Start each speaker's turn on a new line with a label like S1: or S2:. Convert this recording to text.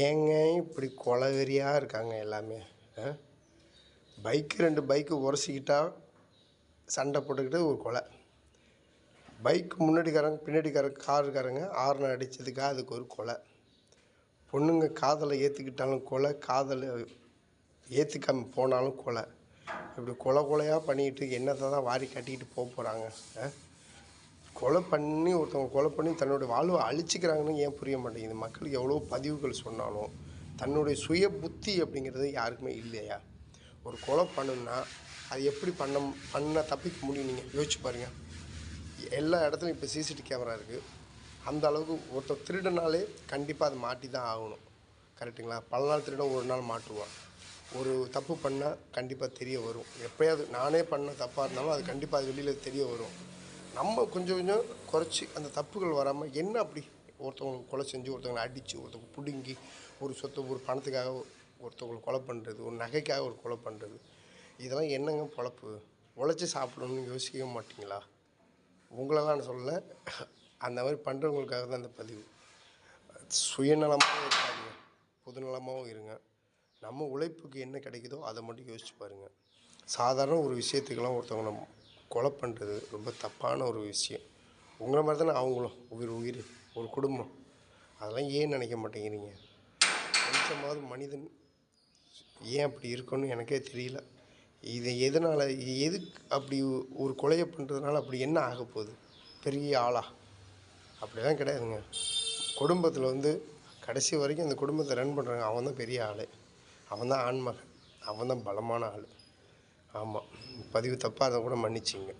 S1: ஏங்க இப்படி கொலவெறியாக இருக்காங்க எல்லாமே? பைக்கு 2 பைக்கு உரசிக்கிட்டா சண்டை போட்டுக்கிட்டு ஒரு கொலை. பைக்கு முன்னாடிக்காரங்க பின்னாடிக்காரங்க காருக்காரங்க ஹார்ன் அடித்ததுக்காக அதுக்கு ஒரு கொலை. பொண்ணுங்க காதலை ஏற்றுக்கிட்டாலும் கொலை, காதலை ஏற்றுக்காம போனாலும் கொலை. இப்படி கொலையாக பண்ணிக்கிட்டு என்னத்தை தான் வாரி கட்டிக்கிட்டு போகிறாங்க? கொலை பண்ணி ஒருத்தவங்க கொலை பண்ணி தன்னுடைய வாழ்வை அழிச்சிக்கிறாங்கன்னு ஏன் புரிய மாட்டேங்குது? மக்களுக்கு எவ்வளோ பதிவுகள் சொன்னாலும் தன்னுடைய சுய புத்தி அப்படிங்கிறது யாருக்குமே இல்லையா? ஒரு கொலை பண்ணுன்னா அது எப்படி பண்ண தப்பிக்க முடியும்? நீங்கள் யோசிச்சு பாருங்கள். எல்லா இடத்துலையும் இப்போ சிசிடிவி கேமரா இருக்குது. அந்த அளவுக்கு ஒருத்தர் திருடனாலே கண்டிப்பாக அது மாட்டி தான் ஆகணும். கரெக்டுங்களா? பல நாள் திருடன் ஒரு நாள் மாட்டுவான். ஒரு தப்பு பண்ணால் கண்டிப்பாக தெரிய வரும். எப்போயாவது நானே பண்ண தப்பாக இருந்தாலும் அது கண்டிப்பாக அது வெளியில் தெரிய வரும். நம்ம கொஞ்சம் கொஞ்சம் குறைச்சி அந்த தப்புகள் வராமல் என்ன அப்படி ஒருத்தவங்களுக்கு கொலை செஞ்சு ஒருத்தவங்களை அடித்து ஒருத்தவங்க பிடுங்கி ஒரு சொத்தை ஒரு பணத்துக்காக ஒருத்தவங்களை கொலை பண்ணுறது, ஒரு நகைக்காக ஒரு கொலை பண்ணுறது, இதெல்லாம் என்னங்க பொழப்பு? உழைச்சி சாப்பிடணும்னு யோசிக்கவே மாட்டிங்களா? உங்களெல்லாம் நான் சொல்லலை, அந்த மாதிரி பண்ணுறவங்களுக்காக தான் அந்த பதிவு. சுயநலமாகவும் இருக்காதுங்க, பொதுநலமாகவும் இருங்க. நம்ம உழைப்புக்கு என்ன கிடைக்குதோ அதை மட்டும் யோசிச்சு பாருங்கள். சாதாரண ஒரு விஷயத்துக்கெல்லாம் ஒருத்தவங்க நம்ம கொலை பண்ணுறது ரொம்ப தப்பான ஒரு விஷயம். உங்களை மாதிரி தானே அவங்களும் உயிர் ஒரு குடும்பம். அதெல்லாம் ஏன் நினைக்க மாட்டேங்கிறீங்க? கொஞ்சமாவது மனிதன் ஏன் அப்படி இருக்குன்னு எனக்கே தெரியல. இதை எதனால் எதுக்கு அப்படி ஒரு கொலையை பண்ணுறதுனால அப்படி என்ன ஆக போகுது? பெரிய ஆளா? அப்படிலாம் கிடையாதுங்க. குடும்பத்தில் கடைசி வரைக்கும் அந்த குடும்பத்தை ரன் பண்ணுறாங்க, அவன் தான் பெரிய ஆள், அவன் தான் ஆண்மகன், அவன் தான் பலமான ஆள். ஆமாம், பதிவு தப்பாக அதை கூட மன்னிச்சிங்க.